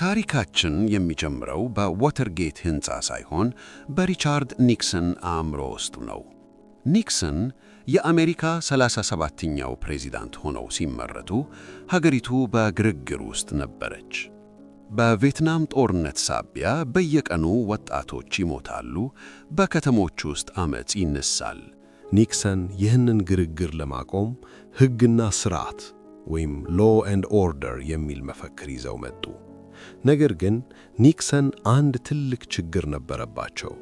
ታሪካችን የሚጀምረው በዋተርጌት ሕንፃ ሳይሆን በሪቻርድ ኒክሰን አእምሮ ውስጥ ነው። ኒክሰን የአሜሪካ 37ኛው ፕሬዝዳንት ሆነው ሲመረጡ ሀገሪቱ በግርግር ውስጥ ነበረች። በቪየትናም ጦርነት ሳቢያ በየቀኑ ወጣቶች ይሞታሉ፣ በከተሞች ውስጥ ዓመፅ ይነሳል። ኒክሰን ይህንን ግርግር ለማቆም ሕግና ሥርዓት ወይም ሎው ኤንድ ኦርደር የሚል መፈክር ይዘው መጡ። ነገር ግን ኒክሰን አንድ ትልቅ ችግር ነበረባቸው።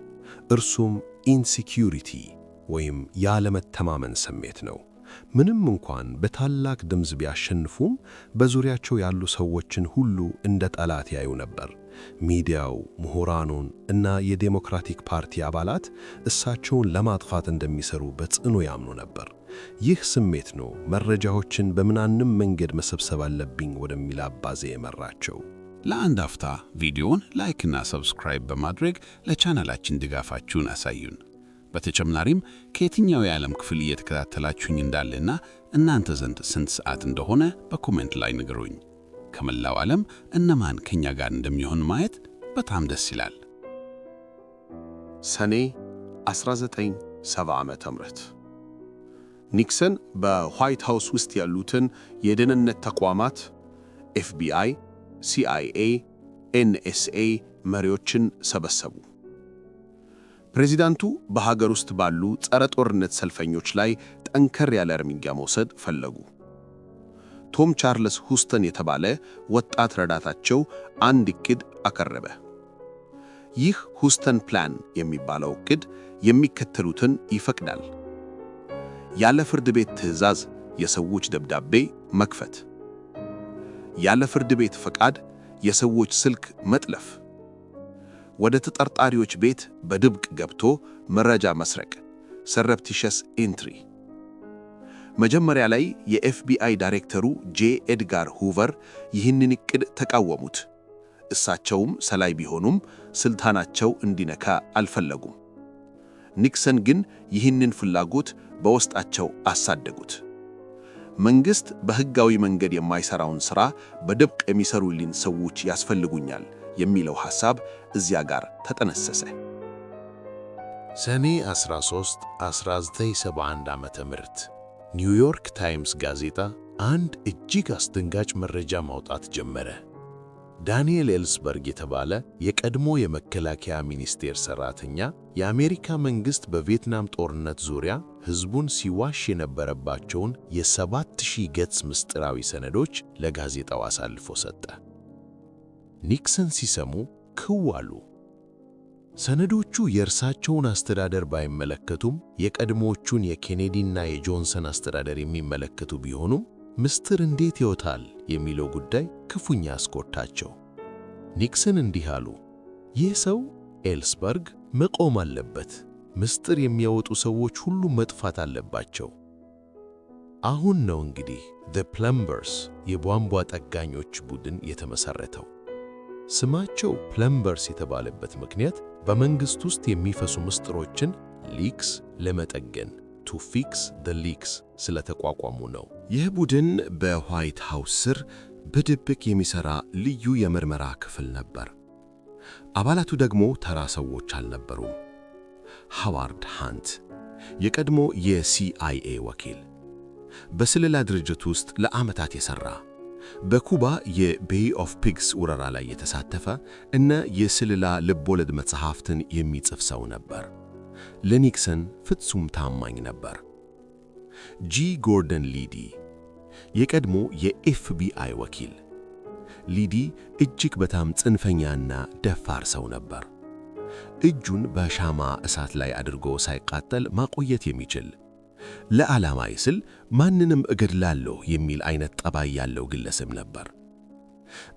እርሱም ኢንሴኪዩሪቲ ወይም ያለመተማመን ስሜት ነው። ምንም እንኳን በታላቅ ድምፅ ቢያሸንፉም በዙሪያቸው ያሉ ሰዎችን ሁሉ እንደ ጠላት ያዩ ነበር። ሚዲያው፣ ምሁራኑን እና የዴሞክራቲክ ፓርቲ አባላት እሳቸውን ለማጥፋት እንደሚሰሩ በጽኑ ያምኑ ነበር። ይህ ስሜት ነው መረጃዎችን በምናንም መንገድ መሰብሰብ አለብኝ ወደሚል አባዜ የመራቸው። ለአንድ አፍታ ቪዲዮውን ላይክ እና ሰብስክራይብ በማድረግ ለቻናላችን ድጋፋችሁን አሳዩን። በተጨማሪም ከየትኛው የዓለም ክፍል እየተከታተላችሁኝ እንዳለና እናንተ ዘንድ ስንት ሰዓት እንደሆነ በኮሜንት ላይ ንገሩኝ። ከመላው ዓለም እነማን ከኛ ጋር እንደሚሆን ማየት በጣም ደስ ይላል። ሰኔ 1970 ዓመተ ምህረት ኒክሰን በዋይት ሃውስ ውስጥ ያሉትን የደህንነት ተቋማት ኤፍቢአይ፣ ሲአይኤ፣ ኤንኤስኤ መሪዎችን ሰበሰቡ። ፕሬዝዳንቱ በሀገር ውስጥ ባሉ ጸረ ጦርነት ሰልፈኞች ላይ ጠንከር ያለ እርምጃ መውሰድ ፈለጉ። ቶም ቻርልስ ሁስተን የተባለ ወጣት ረዳታቸው አንድ ዕቅድ አቀረበ። ይህ ሁስተን ፕላን የሚባለው ዕቅድ የሚከተሉትን ይፈቅዳል። ያለ ፍርድ ቤት ትዕዛዝ የሰዎች ደብዳቤ መክፈት፣ ያለ ፍርድ ቤት ፈቃድ የሰዎች ስልክ መጥለፍ፣ ወደ ተጠርጣሪዎች ቤት በድብቅ ገብቶ መረጃ መስረቅ surreptitious entry። መጀመሪያ ላይ የኤፍቢአይ ዳይሬክተሩ ጄ ኤድጋር ሁቨር ይህንን ዕቅድ ተቃወሙት። እሳቸውም ሰላይ ቢሆኑም ስልጣናቸው እንዲነካ አልፈለጉም። ኒክሰን ግን ይህንን ፍላጎት በውስጣቸው አሳደጉት። መንግሥት በሕጋዊ መንገድ የማይሠራውን ሥራ በድብቅ የሚሠሩልኝ ሰዎች ያስፈልጉኛል የሚለው ሐሳብ እዚያ ጋር ተጠነሰሰ። ሰኔ 13 1971 ዓመተ ምህረት ኒውዮርክ ታይምስ ጋዜጣ አንድ እጅግ አስደንጋጭ መረጃ ማውጣት ጀመረ። ዳንኤል ኤልስበርግ የተባለ የቀድሞ የመከላከያ ሚኒስቴር ሠራተኛ የአሜሪካ መንግሥት በቪየትናም ጦርነት ዙሪያ ሕዝቡን ሲዋሽ የነበረባቸውን የ7000 ገጽ ምስጢራዊ ሰነዶች ለጋዜጣው አሳልፎ ሰጠ። ኒክሰን ሲሰሙ ክው አሉ። ሰነዶቹ የእርሳቸውን አስተዳደር ባይመለከቱም የቀድሞዎቹን የኬኔዲና የጆንሰን አስተዳደር የሚመለከቱ ቢሆኑም ምስጢር እንዴት ይወጣል የሚለው ጉዳይ ክፉኛ አስቆጣቸው። ኒክሰን እንዲህ አሉ፣ ይህ ሰው ኤልስበርግ መቆም አለበት። ምስጢር የሚያወጡ ሰዎች ሁሉ መጥፋት አለባቸው። አሁን ነው እንግዲህ ዘ ፕለምበርስ የቧንቧ ጠጋኞች ቡድን የተመሠረተው። ስማቸው ፕለምበርስ የተባለበት ምክንያት በመንግሥት ውስጥ የሚፈሱ ምስጢሮችን ሊክስ ለመጠገን to fix the leaks ስለተቋቋሙ ነው። ይህ ቡድን በዋይት ሃውስ ስር በድብቅ የሚሠራ ልዩ የምርመራ ክፍል ነበር። አባላቱ ደግሞ ተራ ሰዎች አልነበሩም። ሃዋርድ ሃንት የቀድሞ የሲአይኤ ወኪል፣ በስለላ ድርጅት ውስጥ ለዓመታት የሠራ፣ በኩባ የቤይ ኦፍ ፒግስ ወረራ ላይ የተሳተፈ እና የስለላ ልቦለድ መጽሐፍትን የሚጽፍ ሰው ነበር። ለኒክሰን ፍጹም ታማኝ ነበር። ጂ ጎርደን ሊዲ የቀድሞ የኤፍቢአይ ወኪል። ሊዲ እጅግ በጣም ጽንፈኛና ደፋር ሰው ነበር። እጁን በሻማ እሳት ላይ አድርጎ ሳይቃጠል ማቆየት የሚችል፣ ለዓላማዬ ስል ማንንም እገድላለሁ የሚል አይነት ጠባይ ያለው ግለሰብ ነበር።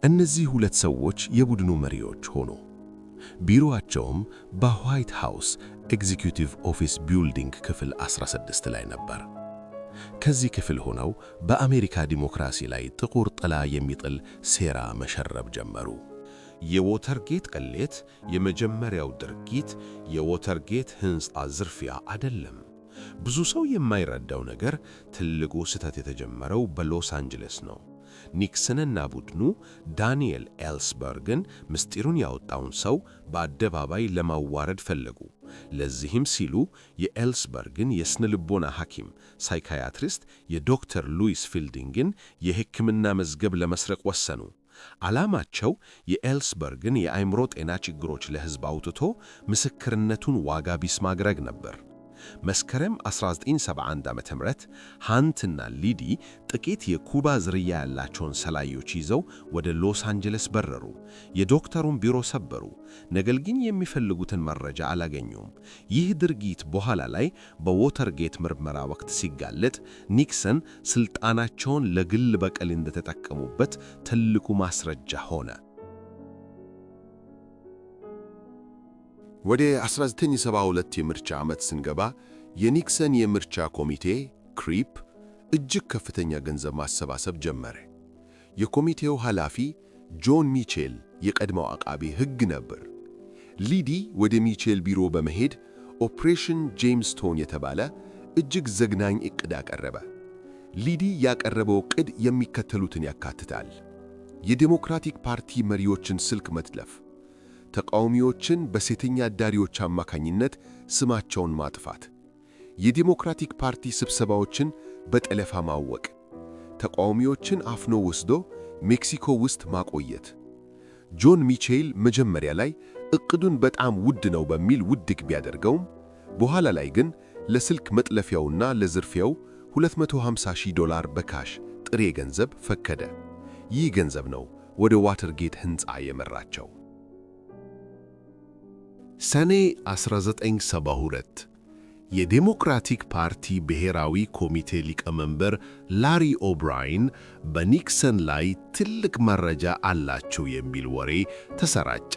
እነዚህ ሁለት ሰዎች የቡድኑ መሪዎች ሆኑ። ቢሮአቸውም በዋይት ሃውስ ኤግዚኪዩቲቭ ኦፊስ ቢልዲንግ ክፍል 16 ላይ ነበር። ከዚህ ክፍል ሆነው በአሜሪካ ዲሞክራሲ ላይ ጥቁር ጥላ የሚጥል ሴራ መሸረብ ጀመሩ። የዎተርጌት ቅሌት የመጀመሪያው ድርጊት የዎተርጌት ሕንፃ ዝርፊያ አይደለም። ብዙ ሰው የማይረዳው ነገር ትልቁ ስህተት የተጀመረው በሎስ አንጀለስ ነው። ኒክሰንና ቡድኑ ዳንኤል ኤልስበርግን ምስጢሩን ያወጣውን ሰው በአደባባይ ለማዋረድ ፈለጉ። ለዚህም ሲሉ የኤልስበርግን የስነ ልቦና ሐኪም ሳይካያትሪስት የዶክተር ሉዊስ ፊልዲንግን የሕክምና መዝገብ ለመስረቅ ወሰኑ። ዓላማቸው የኤልስበርግን የአእምሮ ጤና ችግሮች ለሕዝብ አውጥቶ ምስክርነቱን ዋጋ ቢስ ማድረግ ነበር። መስከረም 1971 ዓ.ም ሃንትና ሊዲ ጥቂት የኩባ ዝርያ ያላቸውን ሰላዮች ይዘው ወደ ሎስ አንጀለስ በረሩ። የዶክተሩን ቢሮ ሰበሩ። ነገር ግን የሚፈልጉትን መረጃ አላገኙም። ይህ ድርጊት በኋላ ላይ በዎተርጌት ምርመራ ወቅት ሲጋለጥ ኒክሰን ስልጣናቸውን ለግል በቀል እንደተጠቀሙበት ትልቁ ማስረጃ ሆነ። ወደ 1972 የምርጫ ዓመት ስንገባ የኒክሰን የምርጫ ኮሚቴ ክሪፕ እጅግ ከፍተኛ ገንዘብ ማሰባሰብ ጀመረ። የኮሚቴው ኃላፊ ጆን ሚቼል የቀድሞው አቃቤ ሕግ ነበር። ሊዲ ወደ ሚቼል ቢሮ በመሄድ ኦፕሬሽን ጄምስቶን የተባለ እጅግ ዘግናኝ ዕቅድ አቀረበ። ሊዲ ያቀረበው ዕቅድ የሚከተሉትን ያካትታል። የዴሞክራቲክ ፓርቲ መሪዎችን ስልክ መጥለፍ፣ ተቃዋሚዎችን በሴተኛ አዳሪዎች አማካኝነት ስማቸውን ማጥፋት፣ የዴሞክራቲክ ፓርቲ ስብሰባዎችን በጠለፋ ማወቅ፣ ተቃዋሚዎችን አፍኖ ወስዶ ሜክሲኮ ውስጥ ማቆየት። ጆን ሚቼል መጀመሪያ ላይ ዕቅዱን በጣም ውድ ነው በሚል ውድቅ ቢያደርገውም በኋላ ላይ ግን ለስልክ መጥለፊያውና ለዝርፊያው $250,000 በካሽ ጥሬ ገንዘብ ፈቀደ። ይህ ገንዘብ ነው ወደ ዋተርጌት ሕንፃ የመራቸው። ሰኔ 1972 የዴሞክራቲክ ፓርቲ ብሔራዊ ኮሚቴ ሊቀመንበር ላሪ ኦብራይን በኒክሰን ላይ ትልቅ መረጃ አላቸው የሚል ወሬ ተሰራጨ።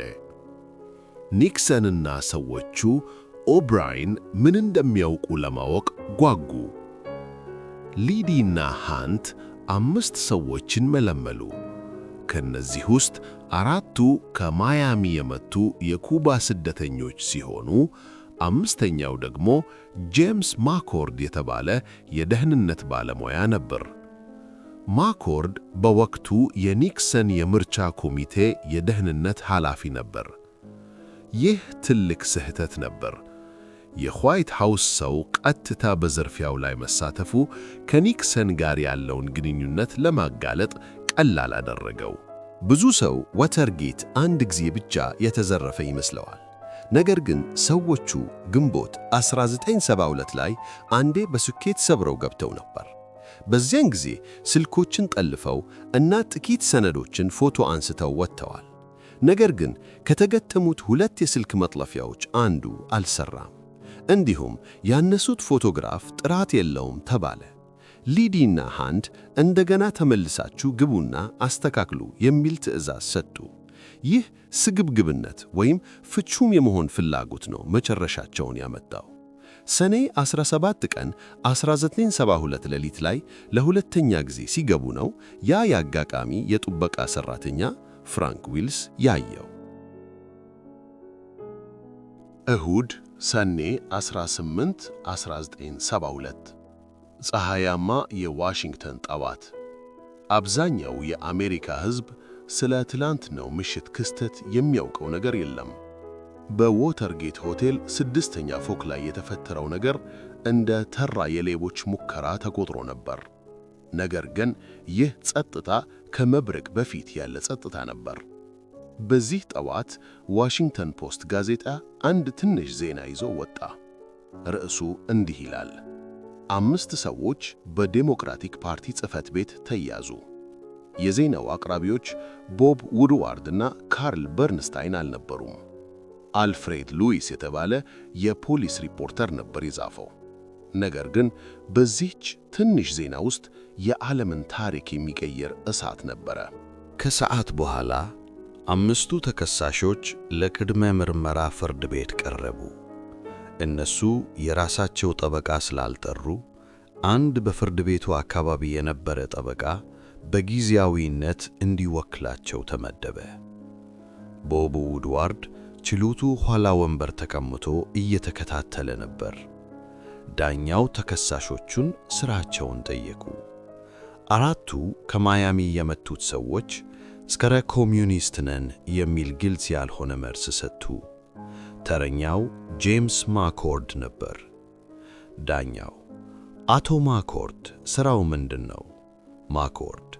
ኒክሰንና ሰዎቹ ኦብራይን ምን እንደሚያውቁ ለማወቅ ጓጉ። ሊዲና ሃንት 5 ሰዎችን መለመሉ። ከነዚህ ውስጥ 4ቱ ከማያሚ የመጡ የኩባ ስደተኞች ሲሆኑ 5ኛው ደግሞ ጄምስ ማኮርድ የተባለ የደህንነት ባለሙያ ነበር። ማኮርድ በወቅቱ የኒክሰን የምርጫ ኮሚቴ የደህንነት ኃላፊ ነበር። ይህ ትልቅ ስህተት ነበር። የዋይት ሃውስ ሰው ቀጥታ በዝርፊያው ላይ መሳተፉ ከኒክሰን ጋር ያለውን ግንኙነት ለማጋለጥ ቀላል አደረገው። ብዙ ሰው ዋተርጌት አንድ ጊዜ ብቻ የተዘረፈ ይመስለዋል። ነገር ግን ሰዎቹ ግንቦት 1972 ላይ አንዴ በስኬት ሰብረው ገብተው ነበር። በዚያን ጊዜ ስልኮችን ጠልፈው እና ጥቂት ሰነዶችን ፎቶ አንስተው ወጥተዋል። ነገር ግን ከተገተሙት 2 የስልክ መጥለፊያዎች አንዱ አልሰራም። እንዲሁም ያነሱት ፎቶግራፍ ጥራት የለውም ተባለ። ሊዲና ሃንት እንደገና ተመልሳችሁ ግቡና አስተካክሉ የሚል ትዕዛዝ ሰጡ። ይህ ስግብግብነት ወይም ፍጹም የመሆን ፍላጎት ነው መጨረሻቸውን ያመጣው። ሰኔ 17 ቀን 1972 ሌሊት ላይ ለሁለተኛ ጊዜ ሲገቡ ነው ያ የአጋጣሚ የጥበቃ ሠራተኛ ፍራንክ ዊልስ ያየው። እሁድ ሰኔ 18 1972 ፀሐያማ የዋሽንግተን ጠዋት። አብዛኛው የአሜሪካ ሕዝብ ስለ ትላንትናው ምሽት ክስተት የሚያውቀው ነገር የለም። በዎተርጌት ሆቴል 6ኛ ፎቅ ላይ የተፈጠረው ነገር እንደ ተራ የሌቦች ሙከራ ተቆጥሮ ነበር። ነገር ግን ይህ ጸጥታ ከመብረቅ በፊት ያለ ጸጥታ ነበር። በዚህ ጠዋት ዋሽንግተን ፖስት ጋዜጣ አንድ ትንሽ ዜና ይዞ ወጣ። ርዕሱ እንዲህ ይላል: 5 ሰዎች በዴሞክራቲክ ፓርቲ ጽሕፈት ቤት ተያዙ። የዜናው አቅራቢዎች ቦብ ውድዋርድ እና ካርል በርንስታይን አልነበሩም። አልፍሬድ ሉዊስ የተባለ የፖሊስ ሪፖርተር ነበር የጻፈው። ነገር ግን በዚህች ትንሽ ዜና ውስጥ የዓለምን ታሪክ የሚቀይር እሳት ነበረ። ከሰዓት በኋላ 5ቱ ተከሳሾች ለቅድመ ምርመራ ፍርድ ቤት ቀረቡ። እነሱ የራሳቸው ጠበቃ ስላልጠሩ አንድ በፍርድ ቤቱ አካባቢ የነበረ ጠበቃ በጊዜያዊነት እንዲወክላቸው ተመደበ። ቦብ ውድዋርድ ችሎቱ ኋላ ወንበር ተቀምጦ እየተከታተለ ነበር። ዳኛው ተከሳሾቹን ሥራቸውን ጠየቁ። አራቱ ከማያሚ የመጡት ሰዎች ጸረ ኮሚዩኒስት ነን የሚል ግልጽ ያልሆነ መልስ ሰጡ። ተረኛው ጄምስ ማኮርድ ነበር። ዳኛው አቶ ማኮርድ ሥራው ምንድን ነው? ማኮርድ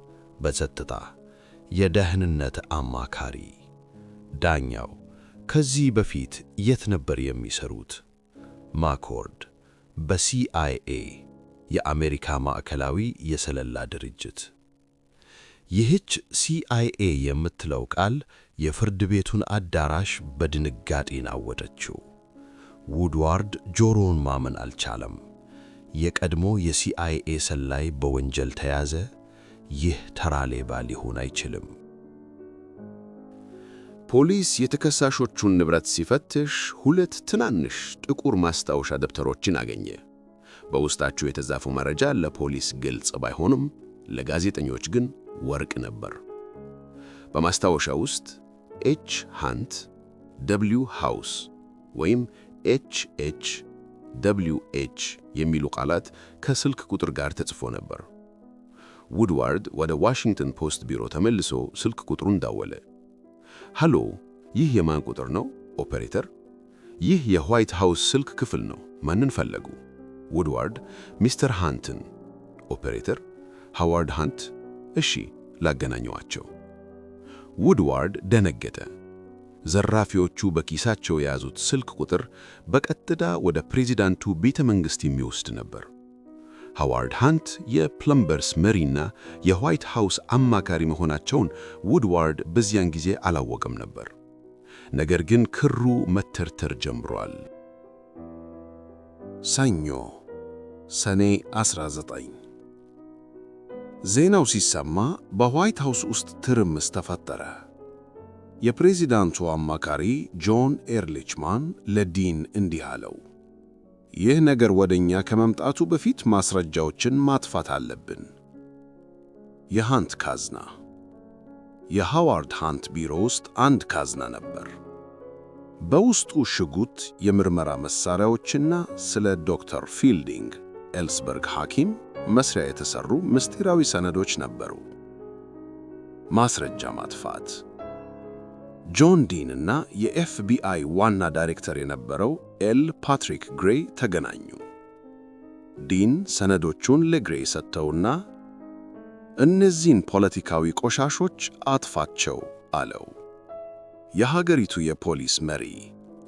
በጸጥታ የደህንነት አማካሪ። ዳኛው ከዚህ በፊት የት ነበር የሚሰሩት? ማኮርድ በሲአይኤ የአሜሪካ ማዕከላዊ የሰለላ ድርጅት። ይህች ሲአይኤ የምትለው ቃል የፍርድ ቤቱን አዳራሽ በድንጋጤ ናወጠችው። ውድዋርድ ጆሮውን ማመን አልቻለም። የቀድሞ የሲአይኤ ሰላይ በወንጀል ተያዘ? ይህ ተራ ሌባ ሊሆን አይችልም። ፖሊስ የተከሳሾቹን ንብረት ሲፈትሽ 2 ትናንሽ ጥቁር ማስታወሻ ደብተሮችን አገኘ። በውስጣቸው የተጻፈው መረጃ ለፖሊስ ግልጽ ባይሆንም ለጋዜጠኞች ግን ወርቅ ነበር። በማስታወሻ ውስጥ ኤች ሃንት ደብሊው ሃውስ ወይም ኤች ደብሊው ኤች የሚሉ ቃላት ከስልክ ቁጥር ጋር ተጽፎ ነበር። ውድዋርድ ወደ ዋሽንግተን ፖስት ቢሮ ተመልሶ ስልክ ቁጥሩን ደወለ። ሃሎ፣ ይህ የማን ቁጥር ነው? ኦፐሬተር፣ ይህ የዋይት ሃውስ ስልክ ክፍል ነው። ማንን ፈለጉ? ውድዋርድ፣ ሚስተር ሃንትን። ኦፐሬተር፣ ሃዋርድ ሃንት። እሺ፣ ላገናኘዋቸው። ውድዋርድ ደነገጠ። ዘራፊዎቹ በኪሳቸው የያዙት ስልክ ቁጥር በቀጥታ ወደ ፕሬዚዳንቱ ቤተ መንግሥት የሚወስድ ነበር። ሃዋርድ ሃንት የፕለምበርስ መሪና የዋይት ሃውስ አማካሪ መሆናቸውን ውድዋርድ በዚያን ጊዜ አላወቀም ነበር። ነገር ግን ክሩ መተርተር ጀምሯል። ሰኞ ሰኔ 19 ዜናው ሲሰማ በዋይት ሃውስ ውስጥ ትርምስ ተፈጠረ። የፕሬዚዳንቱ አማካሪ ጆን ኤርሊችማን ለዲን እንዲህ አለው፣ ይህ ነገር ወደኛ ከመምጣቱ በፊት ማስረጃዎችን ማጥፋት አለብን። የሃንት ካዝና። የሃዋርድ ሃንት ቢሮ ውስጥ አንድ ካዝና ነበር። በውስጡ ሽጉጥ፣ የምርመራ መሳሪያዎችና ስለ ዶክተር ፊልዲንግ ኤልስበርግ ሐኪም መስሪያ የተሰሩ ምስጢራዊ ሰነዶች ነበሩ። ማስረጃ ማጥፋት። ጆን ዲን እና የኤፍቢአይ ዋና ዳይሬክተር የነበረው ኤል ፓትሪክ ግሬይ ተገናኙ። ዲን ሰነዶቹን ለግሬይ ሰጥተውና እነዚህን ፖለቲካዊ ቆሻሾች አጥፋቸው አለው። የሀገሪቱ የፖሊስ መሪ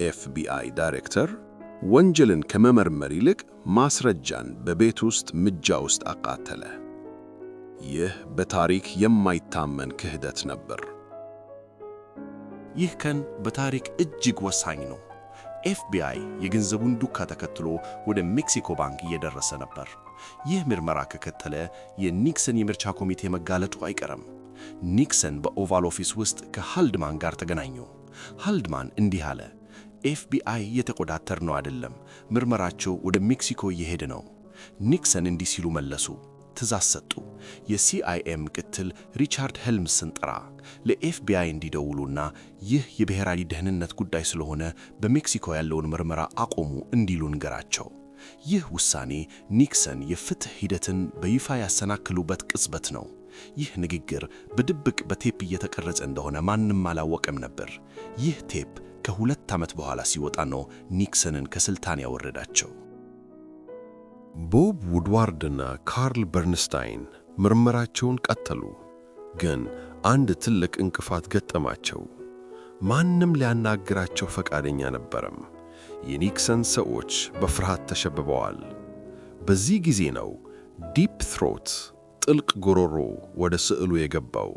ኤፍቢአይ ዳይሬክተር ወንጀልን ከመመርመር ይልቅ ማስረጃን በቤት ውስጥ ምጃ ውስጥ አቃተለ። ይህ በታሪክ የማይታመን ክህደት ነበር። ይህ ቀን በታሪክ እጅግ ወሳኝ ነው። ኤፍቢአይ የገንዘቡን ዱካ ተከትሎ ወደ ሜክሲኮ ባንክ እየደረሰ ነበር። ይህ ምርመራ ከቀጠለ የኒክሰን የምርጫ ኮሚቴ መጋለጡ አይቀርም። ኒክሰን በኦቫል ኦፊስ ውስጥ ከሃልድማን ጋር ተገናኙ። ሃልድማን እንዲህ አለ፣ ኤፍቢአይ የተቆጣጠርነው አይደለም፣ ምርመራቸው ወደ ሜክሲኮ እየሄደ ነው። ኒክሰን እንዲህ ሲሉ መለሱ፣ ትእዛዝ ሰጡ። የሲአይኤ ምክትል ሪቻርድ ሄልምስን ጠራ፣ ለኤፍቢአይ እንዲደውሉና ይህ የብሔራዊ ደህንነት ጉዳይ ስለሆነ በሜክሲኮ ያለውን ምርመራ አቆሙ እንዲሉ ንገራቸው። ይህ ውሳኔ ኒክሰን የፍትህ ሂደትን በይፋ ያሰናክሉበት ቅጽበት ነው። ይህ ንግግር በድብቅ በቴፕ እየተቀረጸ እንደሆነ ማንም አላወቀም ነበር። ይህ ቴፕ ከ2 ዓመት በኋላ ሲወጣ ነው ኒክሰንን ከስልጣን ያወረዳቸው። ቦብ ውድዋርድና ካርል በርንስታይን ምርመራቸውን ቀጠሉ። ግን አንድ ትልቅ እንቅፋት ገጠማቸው። ማንም ሊያናግራቸው ፈቃደኛ ነበረም። የኒክሰን ሰዎች በፍርሃት ተሸብበዋል። በዚህ ጊዜ ነው ዲፕ ትሮት ጥልቅ ጉሮሮ ወደ ስዕሉ የገባው።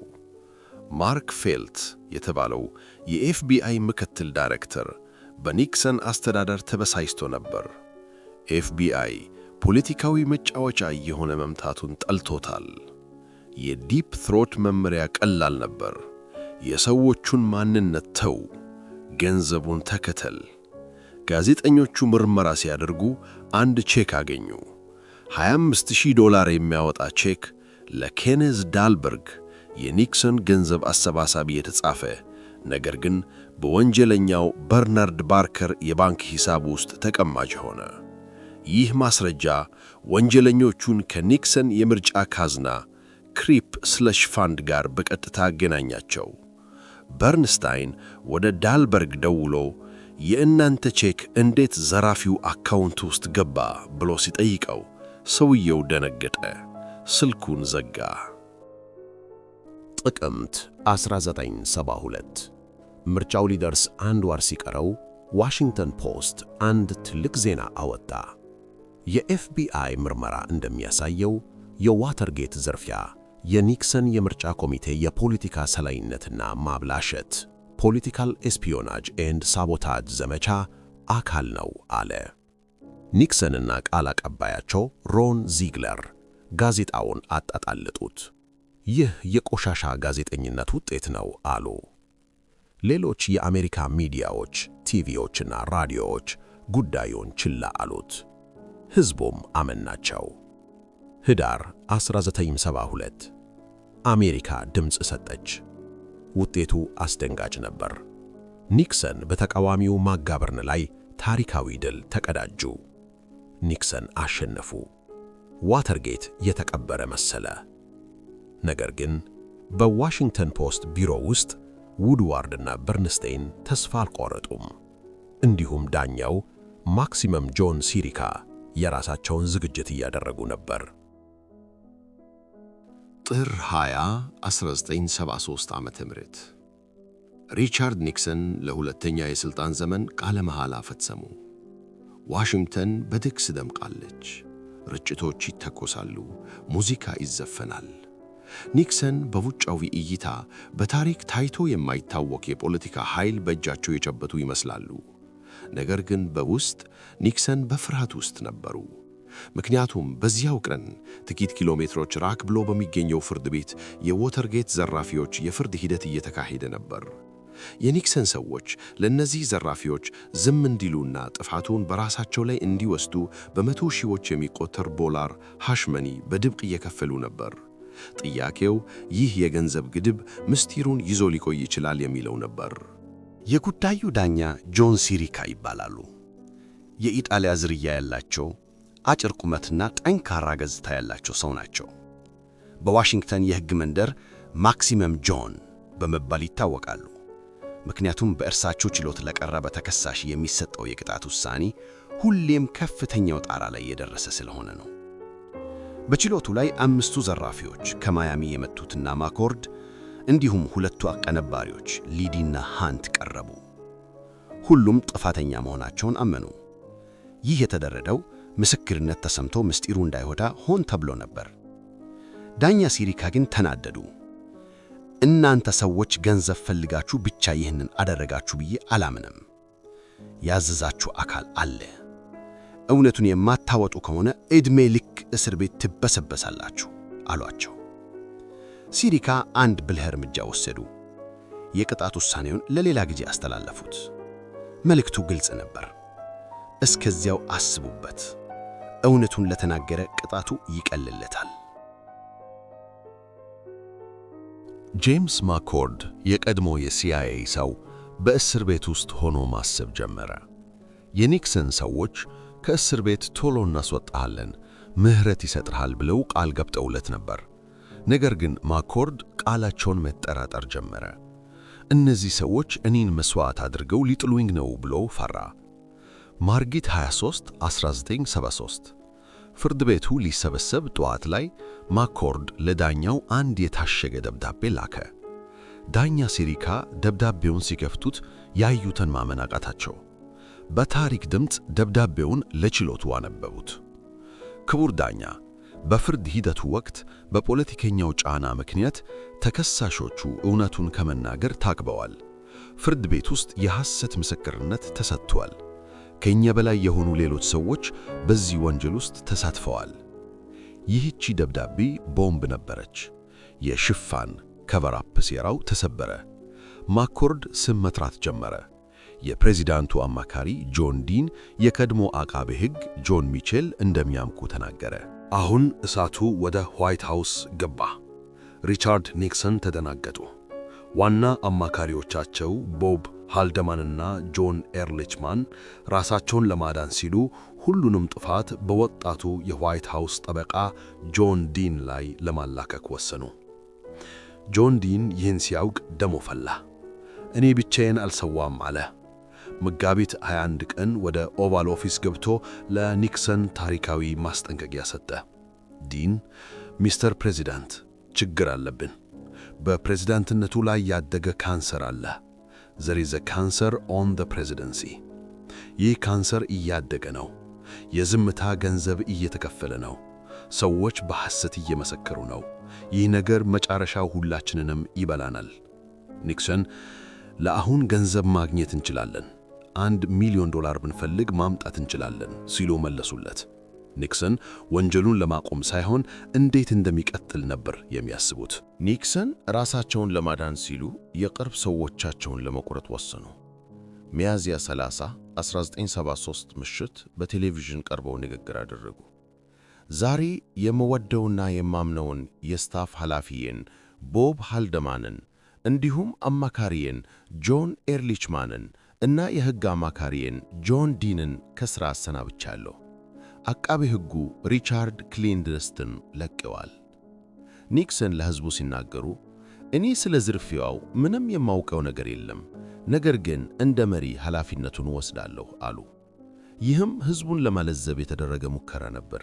ማርክ ፌልት የተባለው የኤፍቢአይ ምክትል ዳይሬክተር በኒክሰን አስተዳደር ተበሳጭቶ ነበር። ኤፍቢአይ ፖለቲካዊ መጫወቻ የሆነ መምታቱን ጠልቶታል። የዲፕ ትሮት መመሪያ ቀላል ነበር። የሰዎቹን ማንነት ተው፣ ገንዘቡን ተከተል። ጋዜጠኞቹ ምርመራ ሲያደርጉ አንድ ቼክ አገኙ። $25,000 የሚያወጣ ቼክ ለኬኔዝ ዳልበርግ የኒክሰን ገንዘብ አሰባሳቢ የተጻፈ፣ ነገር ግን በወንጀለኛው በርናርድ ባርከር የባንክ ሂሳብ ውስጥ ተቀማጭ ሆነ። ይህ ማስረጃ ወንጀለኞቹን ከኒክሰን የምርጫ ካዝና ክሪፕ ስለሽ ፋንድ ጋር በቀጥታ አገናኛቸው። በርንስታይን ወደ ዳልበርግ ደውሎ የእናንተ ቼክ እንዴት ዘራፊው አካውንት ውስጥ ገባ ብሎ ሲጠይቀው ሰውየው ደነገጠ፣ ስልኩን ዘጋ። ጥቅምት 1972 ምርጫው ሊደርስ አንድ ወር ሲቀረው ዋሽንግተን ፖስት አንድ ትልቅ ዜና አወጣ። የኤፍቢአይ ምርመራ እንደሚያሳየው የዋተርጌት ዝርፊያ የኒክሰን የምርጫ ኮሚቴ የፖለቲካ ሰላይነትና ማብላሸት ፖለቲካል ኤስፒዮናጅ ኤንድ ሳቦታጅ ዘመቻ አካል ነው አለ። ኒክሰንና ቃል አቀባያቸው ሮን ዚግለር ጋዜጣውን አጣጣለጡት። ይህ የቆሻሻ ጋዜጠኝነት ውጤት ነው አሉ። ሌሎች የአሜሪካ ሚዲያዎች፣ ቲቪዎችና ራዲዮዎች ጉዳዩን ችላ አሉት። ሕዝቡም አመናቸው። ህዳር 1972 አሜሪካ ድምፅ ሰጠች። ውጤቱ አስደንጋጭ ነበር። ኒክሰን በተቃዋሚው ማጋበርን ላይ ታሪካዊ ድል ተቀዳጁ። ኒክሰን አሸነፉ። ዋተርጌት የተቀበረ መሰለ። ነገር ግን በዋሽንግተን ፖስት ቢሮ ውስጥ ውድዋርድና በርንስቴይን ተስፋ አልቆረጡም። እንዲሁም ዳኛው ማክሲመም ጆን ሲሪካ የራሳቸውን ዝግጅት እያደረጉ ነበር። ጥር 20 1973 ዓመተ ምህረት ሪቻርድ ኒክሰን ለሁለተኛ የሥልጣን ዘመን ቃለ መሐላ ፈጸሙ። ዋሽንግተን በድግስ ደምቃለች። ርችቶች ይተኮሳሉ፣ ሙዚቃ ይዘፈናል። ኒክሰን በውጫዊ እይታ በታሪክ ታይቶ የማይታወቅ የፖለቲካ ኃይል በእጃቸው የጨበጡ ይመስላሉ። ነገር ግን በውስጥ ኒክሰን በፍርሃት ውስጥ ነበሩ። ምክንያቱም በዚያው ቀን ጥቂት ኪሎ ሜትሮች ራቅ ብሎ በሚገኘው ፍርድ ቤት የዎተርጌት ዘራፊዎች የፍርድ ሂደት እየተካሄደ ነበር። የኒክሰን ሰዎች ለእነዚህ ዘራፊዎች ዝም እንዲሉና ጥፋቱን በራሳቸው ላይ እንዲወስዱ በመቶ ሺዎች የሚቆጠር ዶላር ሃሽመኒ በድብቅ እየከፈሉ ነበር። ጥያቄው ይህ የገንዘብ ግድብ ምስጢሩን ይዞ ሊቆይ ይችላል የሚለው ነበር። የጉዳዩ ዳኛ ጆን ሲሪካ ይባላሉ። የኢጣሊያ ዝርያ ያላቸው አጭር ቁመትና ጠንካራ ገጽታ ያላቸው ሰው ናቸው። በዋሽንግተን የሕግ መንደር ማክሲመም ጆን በመባል ይታወቃሉ። ምክንያቱም በእርሳቸው ችሎት ለቀረበ ተከሳሽ የሚሰጠው የቅጣት ውሳኔ ሁሌም ከፍተኛው ጣራ ላይ የደረሰ ስለሆነ ነው። በችሎቱ ላይ 5ቱ ዘራፊዎች ከማያሚ የመጡትና ማኮርድ እንዲሁም 2ቱ አቀነባሪዎች ሊዲና ሃንት ቀረቡ። ሁሉም ጥፋተኛ መሆናቸውን አመኑ። ይህ የተደረገው ምስክርነት ተሰምቶ ምስጢሩ እንዳይወጣ ሆን ተብሎ ነበር። ዳኛ ሲሪካ ግን ተናደዱ። እናንተ ሰዎች ገንዘብ ፈልጋችሁ ብቻ ይህንን አደረጋችሁ ብዬ አላምንም። ያዘዛችሁ አካል አለ። እውነቱን የማታወጡ ከሆነ ዕድሜ ልክ እስር ቤት ትበሰበሳላችሁ አሏቸው። ሲሪካ አንድ ብልህ እርምጃ ወሰዱ። የቅጣት ውሳኔውን ለሌላ ጊዜ አስተላለፉት። መልእክቱ ግልጽ ነበር። እስከዚያው አስቡበት። እውነቱን ለተናገረ ቅጣቱ ይቀልለታል። ጄምስ ማኮርድ የቀድሞ የሲአይኤ ሰው በእስር ቤት ውስጥ ሆኖ ማሰብ ጀመረ። የኒክሰን ሰዎች ከእስር ቤት ቶሎ እናስወጣሃለን፣ ምህረት ይሰጥሃል ብለው ቃል ገብተውለት ነበር። ነገር ግን ማኮርድ ቃላቸውን መጠራጠር ጀመረ። እነዚህ ሰዎች እኔን መስዋዕት አድርገው ሊጥሉኝ ነው ብሎ ፈራ። ማርጊት 23 1973 ፍርድ ቤቱ ሊሰበሰብ ጠዋት ላይ ማኮርድ ለዳኛው አንድ የታሸገ ደብዳቤ ላከ። ዳኛ ሲሪካ ደብዳቤውን ሲከፍቱት ያዩትን ማመን አቃታቸው። በታሪክ ድምፅ ደብዳቤውን ለችሎቱ አነበቡት። ክቡር ዳኛ፣ በፍርድ ሂደቱ ወቅት በፖለቲከኛው ጫና ምክንያት ተከሳሾቹ እውነቱን ከመናገር ታቅበዋል። ፍርድ ቤት ውስጥ የሐሰት ምስክርነት ተሰጥቷል። ከኛ በላይ የሆኑ ሌሎች ሰዎች በዚህ ወንጀል ውስጥ ተሳትፈዋል። ይህቺ ደብዳቤ ቦምብ ነበረች። የሽፋን ከቨራፕ ሴራው ተሰበረ። ማኮርድ ስም መጥራት ጀመረ። የፕሬዚዳንቱ አማካሪ ጆን ዲን የቀድሞ አቃቤ ሕግ ጆን ሚቼል እንደሚያምኩ ተናገረ። አሁን እሳቱ ወደ ዋይት ሃውስ ገባ። ሪቻርድ ኒክሰን ተደናገጡ። ዋና አማካሪዎቻቸው ቦብ ሃልደማንና ጆን ኤርሊችማን ራሳቸውን ለማዳን ሲሉ ሁሉንም ጥፋት በወጣቱ የዋይት ሃውስ ጠበቃ ጆን ዲን ላይ ለማላከክ ወሰኑ። ጆን ዲን ይህን ሲያውቅ ደሞ ፈላ። እኔ ብቻዬን አልሰዋም አለ። መጋቢት 21 ቀን ወደ ኦቫል ኦፊስ ገብቶ ለኒክሰን ታሪካዊ ማስጠንቀቂያ ሰጠ። ዲን፣ ሚስተር ፕሬዚዳንት፣ ችግር አለብን። በፕሬዝዳንትነቱ ላይ ያደገ ካንሰር አለ። there is a cancer on the presidency። ይህ ካንሰር እያደገ ነው። የዝምታ ገንዘብ እየተከፈለ ነው። ሰዎች በሐሰት እየመሰከሩ ነው። ይህ ነገር መጨረሻው ሁላችንንም ይበላናል። ኒክሰን፣ ለአሁን ገንዘብ ማግኘት እንችላለን፣ $1 ሚሊዮን ብንፈልግ ማምጣት እንችላለን ሲሉ መለሱለት። ኒክሰን ወንጀሉን ለማቆም ሳይሆን እንዴት እንደሚቀጥል ነበር የሚያስቡት። ኒክሰን ራሳቸውን ለማዳን ሲሉ የቅርብ ሰዎቻቸውን ለመቁረጥ ወሰኑ። ሚያዝያ 30 1973 ምሽት በቴሌቪዥን ቀርበው ንግግር አደረጉ። ዛሬ የምወደውና የማምነውን የስታፍ ኃላፊዬን ቦብ ሃልደማንን እንዲሁም አማካሪዬን ጆን ኤርሊችማንን እና የሕግ አማካሪዬን ጆን ዲንን ከሥራ አሰናብቻለሁ። አቃቤ ሕጉ ሪቻርድ ክሊንድስትን ለቀዋል። ኒክሰን ለሕዝቡ ሲናገሩ እኔ ስለ ዝርፊያው ምንም የማውቀው ነገር የለም፣ ነገር ግን እንደ መሪ ኃላፊነቱን ወስዳለሁ አሉ። ይህም ሕዝቡን ለማለዘብ የተደረገ ሙከራ ነበር።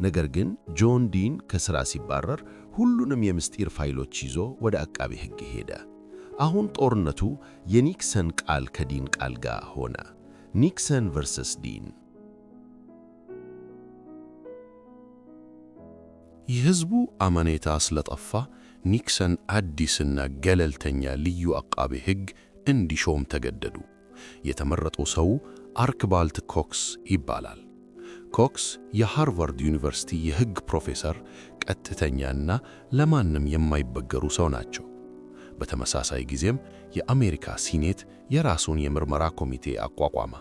ነገር ግን ጆን ዲን ከሥራ ሲባረር ሁሉንም የምስጢር ፋይሎች ይዞ ወደ አቃቤ ሕግ ሄደ። አሁን ጦርነቱ የኒክሰን ቃል ከዲን ቃል ጋር ሆነ። ኒክሰን ቨርሰስ ዲን። የሕዝቡ አመኔታ ስለጠፋ ኒክሰን አዲስና ገለልተኛ ልዩ አቃቤ ሕግ እንዲሾም ተገደዱ። የተመረጠው ሰው አርክባልድ ኮክስ ይባላል። ኮክስ የሃርቫርድ ዩኒቨርሲቲ የሕግ ፕሮፌሰር፣ ቀጥተኛና ለማንም የማይበገሩ ሰው ናቸው። በተመሳሳይ ጊዜም የአሜሪካ ሲኔት የራሱን የምርመራ ኮሚቴ አቋቋመ።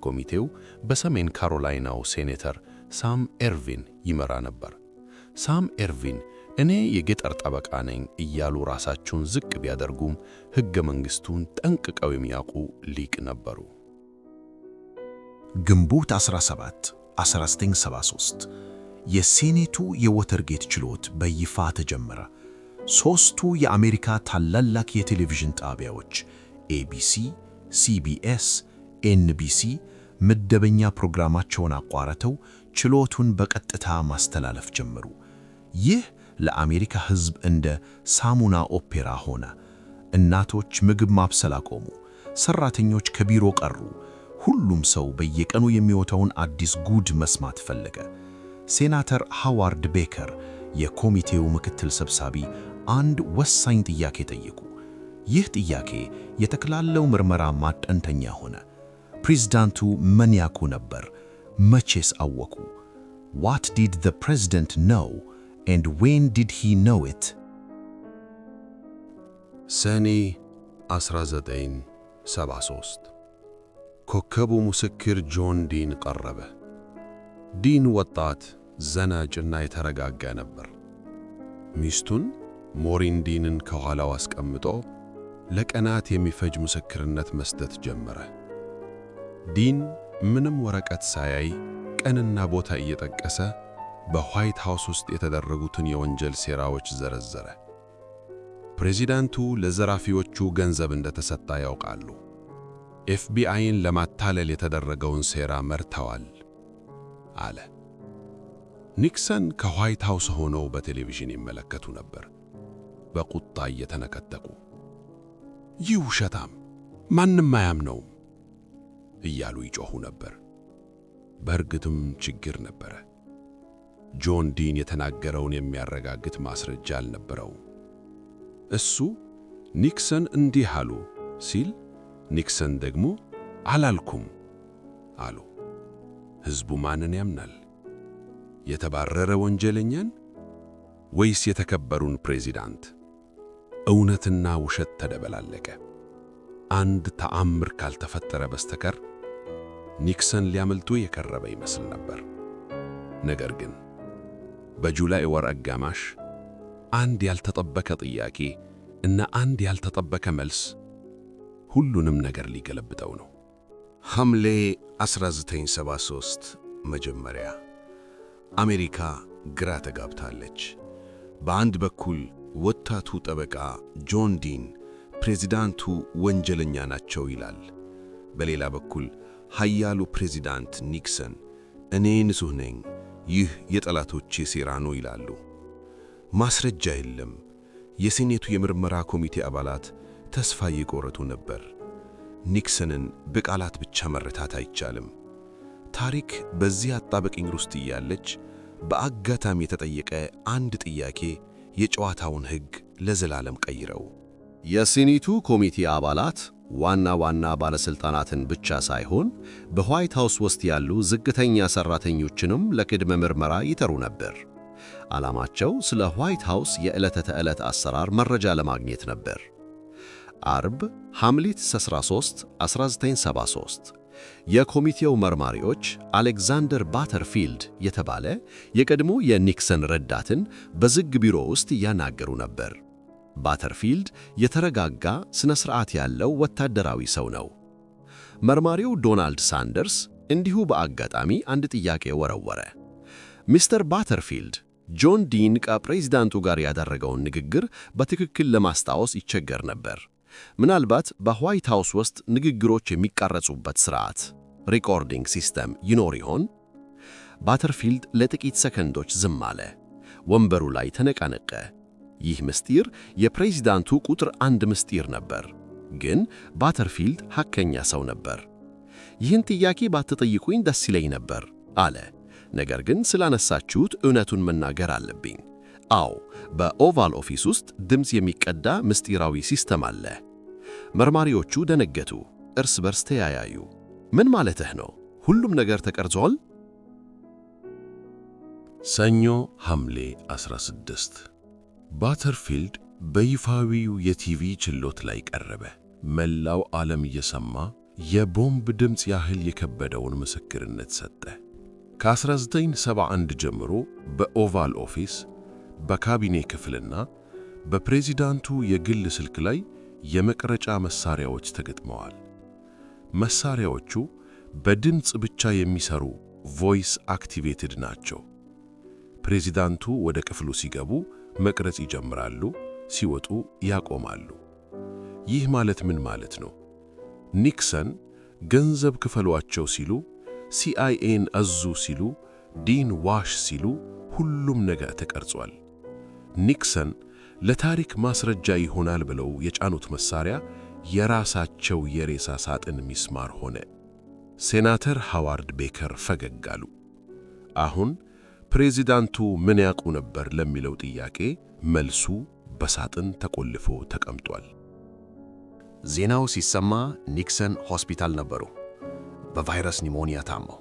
ኮሚቴው በሰሜን ካሮላይናው ሴኔተር ሳም ኤርቪን ይመራ ነበር። ሳም ኤርቪን እኔ የገጠር ጠበቃ ነኝ እያሉ ራሳቸውን ዝቅ ቢያደርጉም ሕገ መንግሥቱን ጠንቅቀው የሚያውቁ ሊቅ ነበሩ። ግንቦት 17 1973 የሴኔቱ የወተርጌት ችሎት በይፋ ተጀመረ። ሦስቱ የአሜሪካ ታላላቅ የቴሌቪዥን ጣቢያዎች ኤቢሲ፣ ሲቢኤስ፣ ኤንቢሲ መደበኛ ፕሮግራማቸውን አቋርጠው ችሎቱን በቀጥታ ማስተላለፍ ጀመሩ። ይህ ለአሜሪካ ሕዝብ እንደ ሳሙና ኦፔራ ሆነ። እናቶች ምግብ ማብሰል አቆሙ። ሠራተኞች ከቢሮ ቀሩ። ሁሉም ሰው በየቀኑ የሚወጣውን አዲስ ጉድ መስማት ፈለገ። ሴናተር ሃዋርድ ቤከር የኮሚቴው ምክትል ሰብሳቢ አንድ ወሳኝ ጥያቄ ጠየቁ። ይህ ጥያቄ የጠቅላላው ምርመራ ማጠንተኛ ሆነ። ፕሬዝዳንቱ ምን ያውቁ ነበር? መቼስ አወቁ? What did the president know and when did he know it? ሰኔ 1973 ኮከቡ ምስክር ጆን ዲን ቀረበ። ዲን ወጣት፣ ዘናጭና የተረጋጋ ነበር። ሚስቱን ሞሪን ዲንን ከኋላው አስቀምጦ ለቀናት የሚፈጅ ምስክርነት መስጠት ጀመረ። ዲን ምንም ወረቀት ሳያይ ቀንና ቦታ እየጠቀሰ በዋይት ሃውስ ውስጥ የተደረጉትን የወንጀል ሴራዎች ዘረዘረ። ፕሬዚዳንቱ ለዘራፊዎቹ ገንዘብ እንደተሰጣ ያውቃሉ። ኤፍቢአይን ለማታለል የተደረገውን ሴራ መርተዋል አለ። ኒክሰን ከዋይት ሃውስ ሆነው በቴሌቪዥን ይመለከቱ ነበር፣ በቁጣ እየተነከተቁ። ይህ ውሸታም፣ ማንም አያምነውም እያሉ ይጮኹ ነበር። በእርግጥም ችግር ነበረ። ጆን ዲን የተናገረውን የሚያረጋግጥ ማስረጃ አልነበረውም። እሱ ኒክሰን እንዲህ አሉ ሲል፣ ኒክሰን ደግሞ አላልኩም አሉ። ሕዝቡ ማንን ያምናል? የተባረረ ወንጀለኛን ወይስ የተከበሩን ፕሬዚዳንት? እውነትና ውሸት ተደበላለቀ። አንድ ተአምር ካልተፈጠረ በስተቀር ኒክሰን ሊያመልጡ የቀረበ ይመስል ነበር። ነገር ግን በጁላይ ወር አጋማሽ አንድ ያልተጠበቀ ጥያቄ እና አንድ ያልተጠበቀ መልስ ሁሉንም ነገር ሊገለብጠው ነው። ሐምሌ 1973 መጀመሪያ አሜሪካ ግራ ተጋብታለች። በአንድ በኩል ወጣቱ ጠበቃ ጆን ዲን ፕሬዝዳንቱ ወንጀለኛ ናቸው ይላል። በሌላ በኩል ኃያሉ ፕሬዝዳንት ኒክሰን እኔ ንጹሕ ነኝ፣ ይህ የጠላቶቼ ሴራ ነው ይላሉ። ማስረጃ የለም። የሴኔቱ የምርመራ ኮሚቴ አባላት ተስፋ እየቆረጡ ነበር። ኒክሰንን በቃላት ብቻ መረታት አይቻልም። ታሪክ በዚህ አጣበቂኝ ውስጥ እያለች በአጋጣሚ የተጠየቀ አንድ ጥያቄ የጨዋታውን ሕግ ለዘላለም ቀይረው። የሴኔቱ ኮሚቴ አባላት ዋና ዋና ባለሥልጣናትን ብቻ ሳይሆን በዋይት ሃውስ ውስጥ ያሉ ዝቅተኛ ሠራተኞችንም ለቅድመ ምርመራ ይጠሩ ነበር። ዓላማቸው ስለ ዋይት ሃውስ የዕለተ ተዕለት አሰራር መረጃ ለማግኘት ነበር። አርብ ሐምሌ 13 1973 የኮሚቴው መርማሪዎች አሌክዛንደር ባተርፊልድ የተባለ የቀድሞ የኒክሰን ረዳትን በዝግ ቢሮ ውስጥ ያናገሩ ነበር። ባተርፊልድ የተረጋጋ ስነ ሥርዓት ያለው ወታደራዊ ሰው ነው። መርማሪው ዶናልድ ሳንደርስ እንዲሁ በአጋጣሚ አንድ ጥያቄ ወረወረ። ሚስተር ባተርፊልድ ጆን ዲን ከፕሬዝዳንቱ ጋር ያደረገውን ንግግር በትክክል ለማስታወስ ይቸገር ነበር። ምናልባት በዋይት ሃውስ ውስጥ ንግግሮች የሚቀረጹበት ሥርዓት ሪኮርዲንግ ሲስተም ይኖር ይሆን? ባተርፊልድ ለጥቂት ሰከንዶች ዝም አለ። ወንበሩ ላይ ተነቃነቀ። ይህ ምስጢር የፕሬዝዳንቱ ቁጥር 1 ምስጢር ነበር። ግን ባተርፊልድ ሐቀኛ ሰው ነበር። ይህን ጥያቄ ባትጠይቁኝ ደስ ይለኝ ነበር አለ። ነገር ግን ስላነሳችሁት እውነቱን መናገር አለብኝ። አዎ፣ በኦቫል ኦፊስ ውስጥ ድምፅ የሚቀዳ ምስጢራዊ ሲስተም አለ። መርማሪዎቹ ደነገጡ፣ እርስ በርስ ተያያዩ። ምን ማለትህ ነው? ሁሉም ነገር ተቀርጿል? ሰኞ ሐምሌ 16 ባተርፊልድ በይፋዊው የቲቪ ችሎት ላይ ቀረበ። መላው ዓለም እየሰማ የቦምብ ድምፅ ያህል የከበደውን ምስክርነት ሰጠ። ከ1971 ጀምሮ በኦቫል ኦፊስ፣ በካቢኔ ክፍልና በፕሬዝዳንቱ የግል ስልክ ላይ የመቅረጫ መሳሪያዎች ተገጥመዋል። መሳሪያዎቹ በድምፅ ብቻ የሚሰሩ ቮይስ አክቲቬትድ ናቸው። ፕሬዝዳንቱ ወደ ክፍሉ ሲገቡ መቅረጽ ይጀምራሉ፣ ሲወጡ ያቆማሉ። ይህ ማለት ምን ማለት ነው? ኒክሰን ገንዘብ ክፈሏቸው ሲሉ፣ ሲአይኤን አዙ ሲሉ፣ ዲን ዋሽ ሲሉ ሁሉም ነገር ተቀርጿል። ኒክሰን ለታሪክ ማስረጃ ይሆናል ብለው የጫኑት መሳሪያ የራሳቸው የሬሳ ሳጥን ሚስማር ሆነ። ሴናተር ሃዋርድ ቤከር ፈገግ አሉ። አሁን ፕሬዝዳንቱ ምን ያውቁ ነበር ለሚለው ጥያቄ መልሱ በሳጥን ተቆልፎ ተቀምጧል። ዜናው ሲሰማ ኒክሰን ሆስፒታል ነበሩ። በቫይረስ ኒሞኒያ ታመው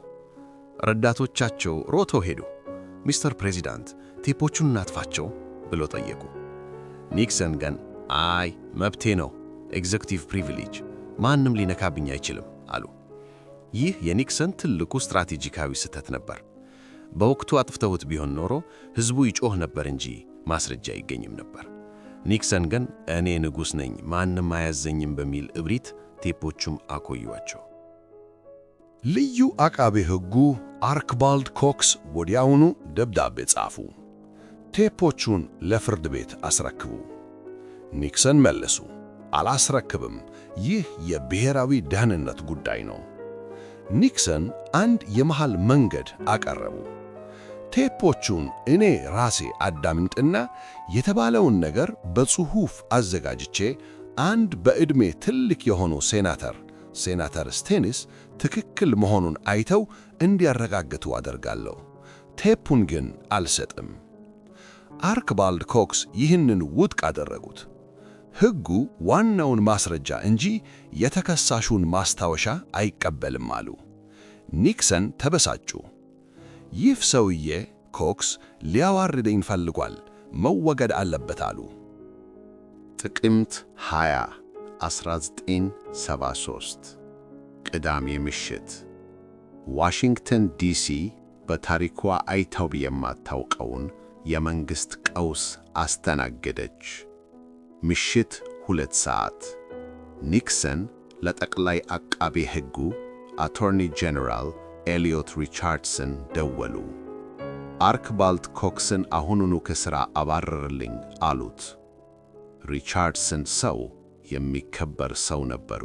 ረዳቶቻቸው ሮተው ሄዱ። ሚስተር ፕሬዝዳንት ቴፖቹን እናጥፋቸው ብሎ ጠየቁ። ኒክሰን ግን አይ መብቴ ነው፣ ኤግዜክቲቭ ፕሪቪሌጅ፣ ማንም ሊነካብኝ አይችልም አሉ። ይህ የኒክሰን ትልቁ ስትራቴጂካዊ ስህተት ነበር። በወቅቱ አጥፍተውት ቢሆን ኖሮ ሕዝቡ ይጮህ ነበር እንጂ ማስረጃ አይገኝም ነበር። ኒክሰን ግን እኔ ንጉሥ ነኝ፣ ማንም አያዘኝም በሚል እብሪት ቴፖቹም አቆዩዋቸው። ልዩ አቃቤ ሕጉ አርክባልድ ኮክስ ወዲያውኑ ደብዳቤ ጻፉ። ቴፖቹን ለፍርድ ቤት አስረክቡ። ኒክሰን መለሱ፣ አላስረክብም፣ ይህ የብሔራዊ ደህንነት ጉዳይ ነው። ኒክሰን አንድ የመሃል መንገድ አቀረቡ። ቴፖቹን እኔ ራሴ አዳምጥና የተባለውን ነገር በጽሑፍ አዘጋጅቼ አንድ በዕድሜ ትልቅ የሆኑ ሴናተር ስቴኒስ ትክክል መሆኑን አይተው እንዲያረጋግጡ አደርጋለሁ። ቴፑን ግን አልሰጥም። አርክባልድ ኮክስ ይህንን ውድቅ አደረጉት። ሕጉ ዋናውን ማስረጃ እንጂ የተከሳሹን ማስታወሻ አይቀበልም አሉ። ኒክሰን ተበሳጩ። ይህ ሰውዬ ኮክስ ሊያዋርደኝ ፈልጓል፣ መወገድ አለበት አሉ። ጥቅምት 20 1973 ቅዳሜ ምሽት ዋሽንግተን ዲሲ በታሪኳ አይታው የማታውቀውን የመንግሥት ቀውስ አስተናገደች። ምሽት 2 ሰዓት ኒክሰን ለጠቅላይ አቃቤ ሕጉ አቶርኒ ጄኔራል ኤሊዮት ሪቻርድሰን ደወሉ። አርክባልድ ኮክስን አሁኑኑ ከሥራ አባረርልኝ አሉት። ሪቻርድሰን ሰው የሚከበር ሰው ነበሩ።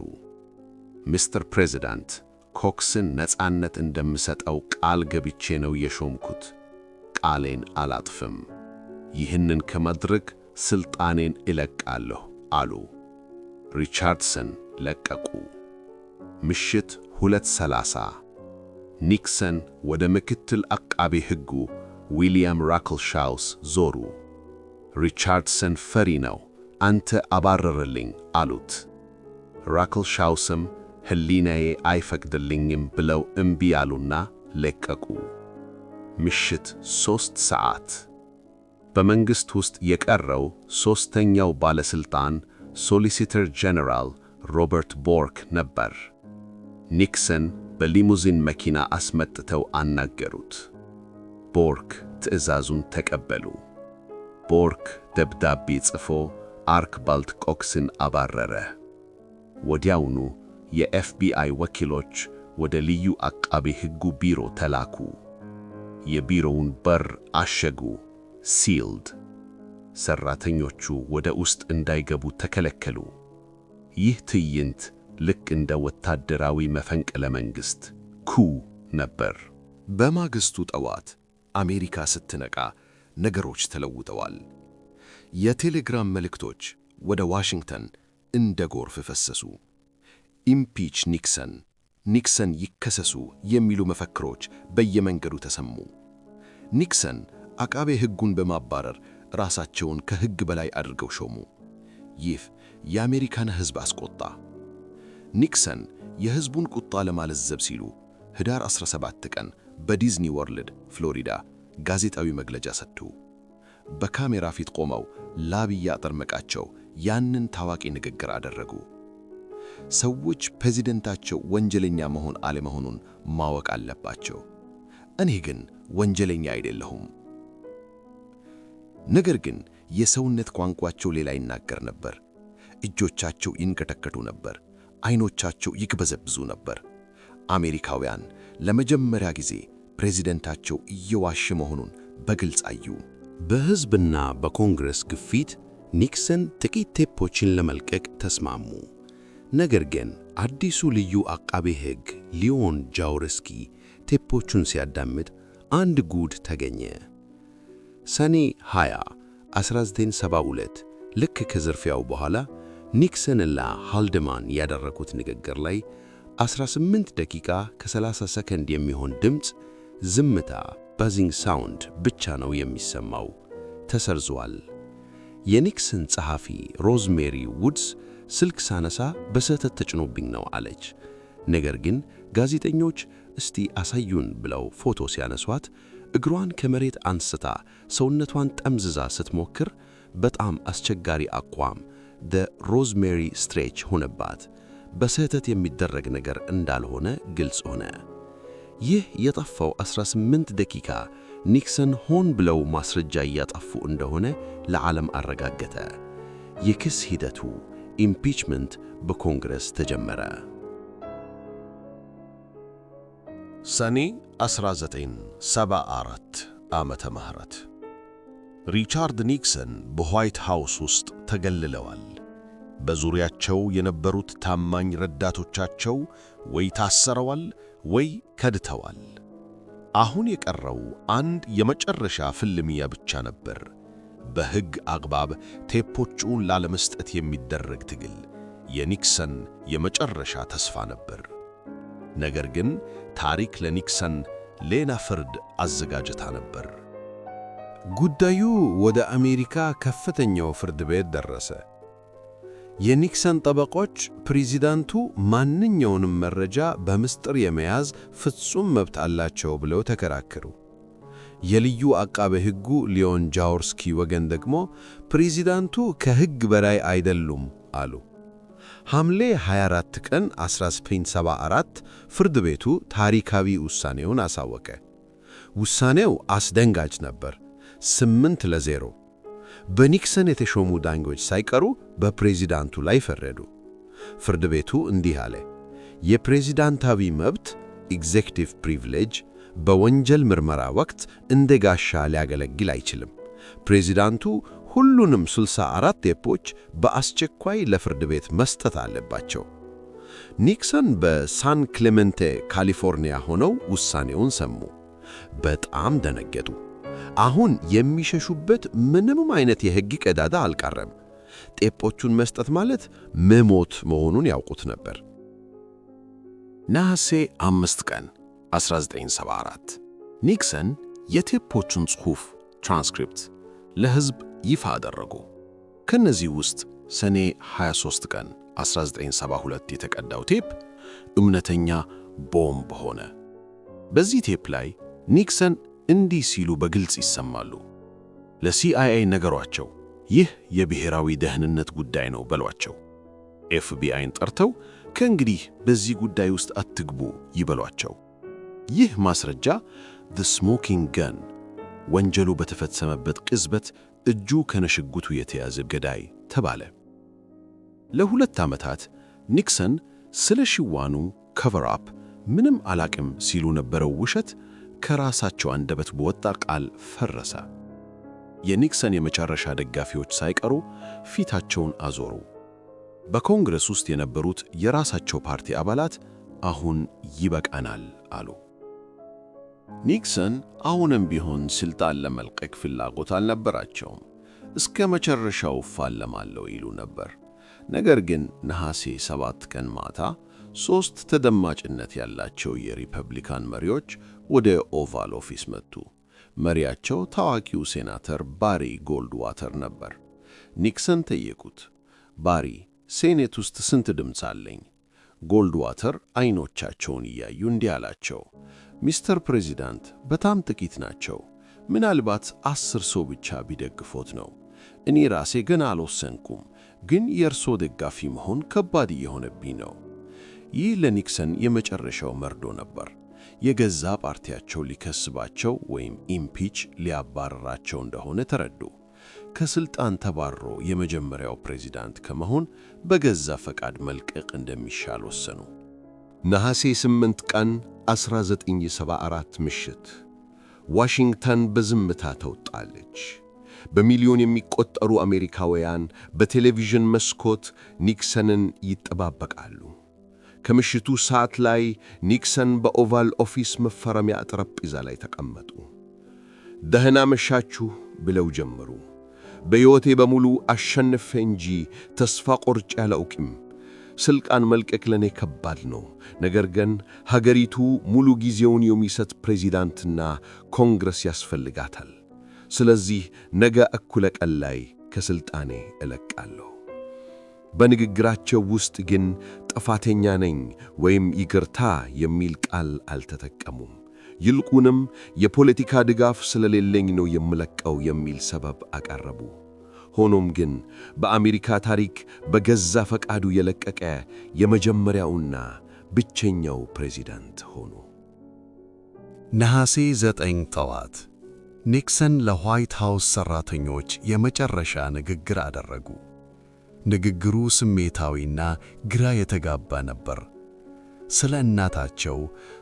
ሚስተር ፕሬዚዳንት፣ ኮክስን ነፃነት እንደምሰጠው ቃል ገብቼ ነው የሾምኩት። ቃሌን አላጥፍም። ይህንን ከማድረግ ሥልጣኔን እለቃለሁ አሉ። ሪቻርድሰን ለቀቁ። ምሽት 2:30 ኒክሰን ወደ ምክትል አቃቤ ሕጉ ዊልያም ራክልሻውስ ዞሩ። ሪቻርድሰን ፈሪ ነው፣ አንተ አባረርልኝ አሉት። ራክልሻውስም ሕሊናዬ አይፈቅድልኝም ብለው እምቢ አሉና ለቀቁ። ምሽት 3 ሰዓት በመንግሥት ውስጥ የቀረው ሦስተኛው ባለሥልጣን ሶሊሲተር ጀነራል ሮበርት ቦርክ ነበር። ኒክሰን በሊሙዚን መኪና አስመጥተው አናገሩት። ቦርክ ትዕዛዙን ተቀበሉ። ቦርክ ደብዳቤ ጽፎ አርክባልድ ኮክስን አባረረ። ወዲያውኑ የኤፍቢአይ ወኪሎች ወደ ልዩ አቃቤ ሕጉ ቢሮ ተላኩ። የቢሮውን በር አሸጉ፣ ሲልድ። ሠራተኞቹ ወደ ውስጥ እንዳይገቡ ተከለከሉ። ይህ ትዕይንት ልክ እንደ ወታደራዊ መፈንቅለ መንግሥት ኩ ነበር። በማግስቱ ጠዋት አሜሪካ ስትነቃ ነገሮች ተለውጠዋል። የቴሌግራም መልእክቶች ወደ ዋሽንግተን እንደ ጎርፍ ፈሰሱ። ኢምፒች ኒክሰን፣ ኒክሰን ይከሰሱ የሚሉ መፈክሮች በየመንገዱ ተሰሙ። ኒክሰን አቃቤ ሕጉን በማባረር ራሳቸውን ከሕግ በላይ አድርገው ሾሙ። ይህ የአሜሪካን ሕዝብ አስቆጣ። ኒክሰን የሕዝቡን ቁጣ ለማለዘብ ሲሉ ኅዳር 17 ቀን በዲዝኒ ወርልድ ፍሎሪዳ ጋዜጣዊ መግለጫ ሰጡ። በካሜራ ፊት ቆመው ላብ እያጠመቃቸው ያንን ታዋቂ ንግግር አደረጉ። ሰዎች ፕሬዚደንታቸው ወንጀለኛ መሆን አለመሆኑን ማወቅ አለባቸው። እኔ ግን ወንጀለኛ አይደለሁም። ነገር ግን የሰውነት ቋንቋቸው ሌላ ይናገር ነበር። እጆቻቸው ይንቀጠቀጡ ነበር። ዓይኖቻቸው ይቅበዘብዙ ነበር። አሜሪካውያን ለመጀመሪያ ጊዜ ፕሬዚደንታቸው እየዋሸ መሆኑን በግልጽ አዩ። በሕዝብና በኮንግረስ ግፊት ኒክሰን ጥቂት ቴፖችን ለመልቀቅ ተስማሙ። ነገር ግን አዲሱ ልዩ አቃቤ ሕግ ሊዮን ጃውርስኪ ቴፖቹን ሲያዳምጥ አንድ ጉድ ተገኘ። ሰኔ 20 1972 ልክ ከዝርፊያው በኋላ ኒክሰንና ሃልደማን ያደረጉት ንግግር ላይ 18 ደቂቃ ከ30 ሰከንድ የሚሆን ድምፅ ዝምታ ባዚንግ ሳውንድ ብቻ ነው የሚሰማው። ተሰርዟል። የኒክሰን ጸሐፊ ሮዝሜሪ ውድስ ስልክ ሳነሳ በስህተት ተጭኖብኝ ነው አለች። ነገር ግን ጋዜጠኞች እስቲ አሳዩን ብለው ፎቶ ሲያነሷት እግሯን ከመሬት አንስታ ሰውነቷን ጠምዝዛ ስትሞክር በጣም አስቸጋሪ አቋም ሮዝሜሪ ስትሬች ሆነባት። በስህተት የሚደረግ ነገር እንዳልሆነ ግልጽ ሆነ። ይህ የጠፋው 18 ደቂቃ ኒክሰን ሆን ብለው ማስረጃ እያጠፉ እንደሆነ ለዓለም አረጋገጠ። የክስ ሂደቱ ኢምፒችመንት በኮንግረስ ተጀመረ። ሰኔ 1974 ዓመተ ምህረት ሪቻርድ ኒክሰን በዋይት ሃውስ ውስጥ ተገልለዋል። በዙሪያቸው የነበሩት ታማኝ ረዳቶቻቸው ወይ ታሰረዋል ወይ ከድተዋል። አሁን የቀረው አንድ የመጨረሻ ፍልሚያ ብቻ ነበር። በሕግ አግባብ ቴፖቹን ላለመስጠት የሚደረግ ትግል የኒክሰን የመጨረሻ ተስፋ ነበር። ነገር ግን ታሪክ ለኒክሰን ሌላ ፍርድ አዘጋጅታ ነበር። ጉዳዩ ወደ አሜሪካ ከፍተኛው ፍርድ ቤት ደረሰ። የኒክሰን ጠበቆች ፕሬዚዳንቱ ማንኛውንም መረጃ በምስጢር የመያዝ ፍጹም መብት አላቸው ብለው ተከራከሩ። የልዩ አቃቤ ሕጉ ሊዮን ጃውርስኪ ወገን ደግሞ ፕሬዚዳንቱ ከሕግ በላይ አይደሉም አሉ። ሐምሌ 24 ቀን 1974 ፍርድ ቤቱ ታሪካዊ ውሳኔውን አሳወቀ። ውሳኔው አስደንጋጭ ነበር። 8-0 በኒክሰን የተሾሙ ዳኞች ሳይቀሩ በፕሬዚዳንቱ ላይ ፈረዱ። ፍርድ ቤቱ እንዲህ አለ። የፕሬዚዳንታዊ መብት ኤግዜክቲቭ ፕሪቪሌጅ በወንጀል ምርመራ ወቅት እንደ ጋሻ ሊያገለግል አይችልም። ፕሬዚዳንቱ ሁሉንም 64 ቴፖች በአስቸኳይ ለፍርድ ቤት መስጠት አለባቸው። ኒክሰን በሳን ክሌመንቴ ካሊፎርኒያ ሆነው ውሳኔውን ሰሙ። በጣም ደነገጡ። አሁን የሚሸሹበት ምንም አይነት የሕግ ቀዳዳ አልቀረም። ቴፖቹን መስጠት ማለት መሞት መሆኑን ያውቁት ነበር። ነሐሴ 5 ቀን 1974 ኒክሰን የቴፖቹን ጽሑፍ ትራንስክሪፕት ለሕዝብ ይፋ አደረጉ። ከነዚህ ውስጥ ሰኔ 23 ቀን 1972 የተቀዳው ቴፕ እውነተኛ ቦምብ ሆነ። በዚህ ቴፕ ላይ ኒክሰን እንዲህ ሲሉ በግልጽ ይሰማሉ። ለሲአይኤ ነገሯቸው፣ ይህ የብሔራዊ ደህንነት ጉዳይ ነው በሏቸው። ኤፍቢአይን ጠርተው ከእንግዲህ በዚህ ጉዳይ ውስጥ አትግቡ ይበሏቸው። ይህ ማስረጃ the smoking gun ወንጀሉ በተፈጸመበት ቅጽበት እጁ ከነሽጉቱ የተያዘ ገዳይ ተባለ። ለ2 ዓመታት ኒክሰን ስለ ሽዋኑ ከቨር አፕ ምንም አላቅም ሲሉ ነበረው ውሸት ከራሳቸው አንደበት በወጣ ቃል ፈረሰ። የኒክሰን የመጨረሻ ደጋፊዎች ሳይቀሩ ፊታቸውን አዞሩ። በኮንግረስ ውስጥ የነበሩት የራሳቸው ፓርቲ አባላት አሁን ይበቃናል አሉ። ኒክሰን አሁንም ቢሆን ስልጣን ለመልቀቅ ፍላጎት አልነበራቸውም። እስከ መጨረሻው እፋለማለሁ ይሉ ነበር። ነገር ግን ነሐሴ 7 ቀን ማታ 3 ተደማጭነት ያላቸው የሪፐብሊካን መሪዎች ወደ ኦቫል ኦፊስ መጡ። መሪያቸው ታዋቂው ሴናተር ባሪ ጎልድዋተር ነበር። ኒክሰን ጠየቁት፣ ባሪ ሴኔት ውስጥ ስንት ድምፅ አለኝ? ጎልድዋተር አይኖቻቸውን እያዩ እንዲህ አላቸው፣ ሚስተር ፕሬዚዳንት በጣም ጥቂት ናቸው። ምናልባት 10 ሰው ብቻ ቢደግፎት ነው። እኔ ራሴ ገና አልወሰንኩም፣ ግን የእርሶ ደጋፊ መሆን ከባድ እየሆነብኝ ነው። ይህ ለኒክሰን የመጨረሻው መርዶ ነበር። የገዛ ፓርቲያቸው ሊከስባቸው ወይም ኢምፒች ሊያባረራቸው እንደሆነ ተረዱ። ከስልጣን ተባሮ የመጀመሪያው ፕሬዚዳንት ከመሆን በገዛ ፈቃድ መልቀቅ እንደሚሻል ወሰኑ። ነሐሴ 8 ቀን 1974 ምሽት ዋሽንግተን በዝምታ ተውጣለች። በሚሊዮን የሚቆጠሩ አሜሪካውያን በቴሌቪዥን መስኮት ኒክሰንን ይጠባበቃሉ። ከምሽቱ ሰዓት ላይ ኒክሰን በኦቫል ኦፊስ መፈረሚያ ጠረጴዛ ላይ ተቀመጡ። ደህና መሻችሁ ብለው ጀመሩ። በሕይወቴ በሙሉ አሸንፌ እንጂ ተስፋ ቆርጬ አላውቅም። ስልጣን መልቀቅ ለኔ ከባድ ነው። ነገር ግን ሀገሪቱ ሙሉ ጊዜውን የሚሰጥ ፕሬዚዳንትና ኮንግረስ ያስፈልጋታል። ስለዚህ ነገ እኩለ ቀን ላይ ከስልጣኔ እለቃለሁ። በንግግራቸው ውስጥ ግን ጥፋተኛ ነኝ ወይም ይቅርታ የሚል ቃል አልተጠቀሙም። ይልቁንም የፖለቲካ ድጋፍ ስለሌለኝ ነው የምለቀው የሚል ሰበብ አቀረቡ። ሆኖም ግን በአሜሪካ ታሪክ በገዛ ፈቃዱ የለቀቀ የመጀመሪያውና ብቸኛው ፕሬዚዳንት ሆኑ። ነሐሴ 9 ጠዋት ኒክሰን ለዋይት ሃውስ ሠራተኞች የመጨረሻ ንግግር አደረጉ። ንግግሩ ስሜታዊና ግራ የተጋባ ነበር። ስለ እናታቸው፣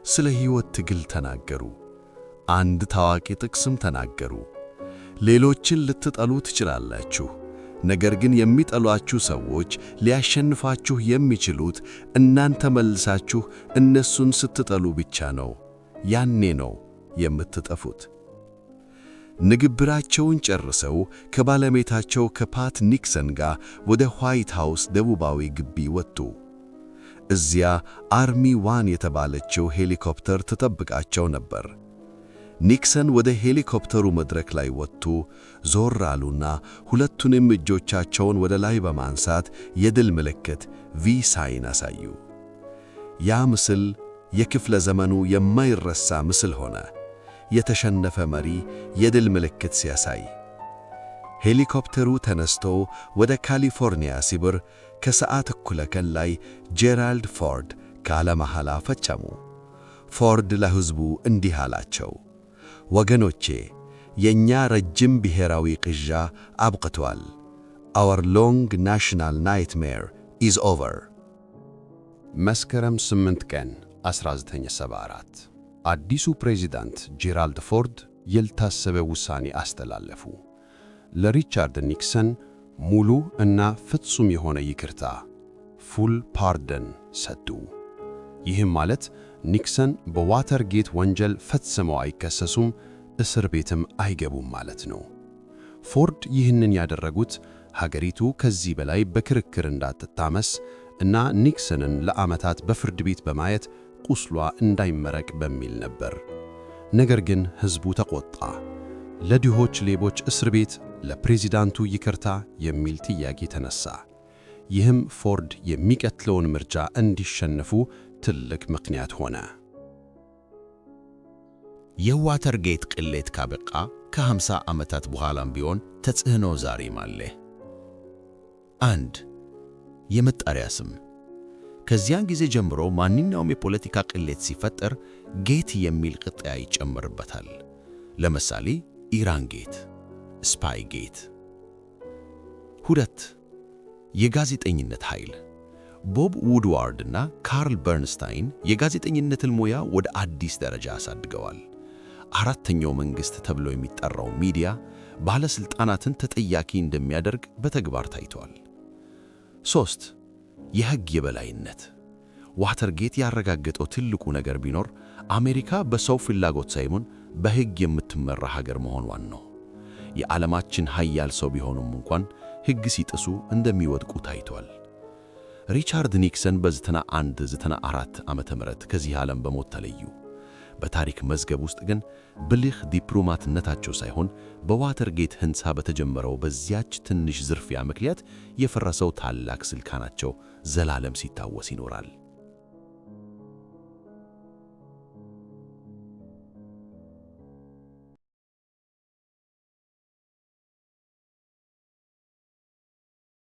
ስለ ሕይወት ትግል ተናገሩ። አንድ ታዋቂ ጥቅስም ተናገሩ። ሌሎችን ልትጠሉ ትችላላችሁ፣ ነገር ግን የሚጠሏችሁ ሰዎች ሊያሸንፋችሁ የሚችሉት እናንተ መልሳችሁ እነሱን ስትጠሉ ብቻ ነው። ያኔ ነው የምትጠፉት። ንግግራቸውን ጨርሰው ከባለቤታቸው ከፓት ኒክሰን ጋር ወደ ዋይት ሃውስ ደቡባዊ ግቢ ወጡ። እዚያ አርሚ ዋን የተባለችው ሄሊኮፕተር ትጠብቃቸው ነበር። ኒክሰን ወደ ሄሊኮፕተሩ መድረክ ላይ ወጡ፣ ዞር አሉና ሁለቱንም እጆቻቸውን ወደ ላይ በማንሳት የድል ምልክት ቪ ሳይን አሳዩ። ያ ምስል የክፍለ ዘመኑ የማይረሳ ምስል ሆነ። የተሸነፈ መሪ የድል ምልክት ሲያሳይ። ሄሊኮፕተሩ ተነስቶ ወደ ካሊፎርኒያ ሲበር ከሰዓት እኩለ ቀን ላይ ጄራልድ ፎርድ ቃለ መሐላ ፈጸሙ። ፎርድ ለሕዝቡ እንዲህ አላቸው፣ ወገኖቼ የእኛ ረጅም ብሔራዊ ቅዣ አብቅቷል። Our long national nightmare is over። መስከረም 8 ቀን 1974 አዲሱ ፕሬዚዳንት ጄራልድ ፎርድ ያልታሰበ ውሳኔ አስተላለፉ። ለሪቻርድ ኒክሰን ሙሉ እና ፍጹም የሆነ ይቅርታ ፉል ፓርደን ሰጡ። ይህም ማለት ኒክሰን በዋተርጌት ወንጀል ፈጽመው አይከሰሱም፣ እስር ቤትም አይገቡም ማለት ነው። ፎርድ ይህንን ያደረጉት ሀገሪቱ ከዚህ በላይ በክርክር እንዳትታመስ እና ኒክሰንን ለዓመታት በፍርድ ቤት በማየት ቁስሏ እንዳይመረቅ በሚል ነበር። ነገር ግን ሕዝቡ ተቆጣ። ለድሆች ሌቦች እስር ቤት፣ ለፕሬዚዳንቱ ይቅርታ የሚል ጥያቄ ተነሳ። ይህም ፎርድ የሚቀጥለውን ምርጫ እንዲሸነፉ ትልቅ ምክንያት ሆነ። የዋተርጌት ቅሌት ካበቃ ከ50 ዓመታት በኋላም ቢሆን ተጽዕኖ ዛሬም አለ። 1. የመጣሪያ ስም። ከዚያን ጊዜ ጀምሮ ማንኛውም የፖለቲካ ቅሌት ሲፈጠር ጌት የሚል ቅጥያ ይጨመርበታል። ለምሳሌ ኢራን ጌት፣ ስፓይ ጌት። 2. የጋዜጠኝነት ኃይል። ቦብ ውድዋርድ እና ካርል በርንስታይን የጋዜጠኝነትን ሙያ ወደ አዲስ ደረጃ አሳድገዋል። አራተኛው መንግሥት ተብሎ የሚጠራው ሚዲያ ባለሥልጣናትን ተጠያቂ እንደሚያደርግ በተግባር ታይቷል። 3. የሕግ የበላይነት። ዋተርጌት ያረጋገጠው ትልቁ ነገር ቢኖር አሜሪካ በሰው ፍላጎት ሳይሆን በሕግ የምትመራ ሀገር መሆኗን ነው። የዓለማችን ኃያል ሰው ቢሆኑም እንኳን ሕግ ሲጥሱ እንደሚወድቁ ታይቷል። ሪቻርድ ኒክሰን በ91-94 ዓመተ ምህረት ከዚህ ዓለም በሞት ተለዩ። በታሪክ መዝገብ ውስጥ ግን ብልህ ዲፕሎማትነታቸው ሳይሆን በዋተርጌት ሕንፃ በተጀመረው በዚያች ትንሽ ዝርፊያ ምክንያት የፈረሰው ታላቅ ስልጣናቸው ዘላለም ሲታወስ ይኖራል።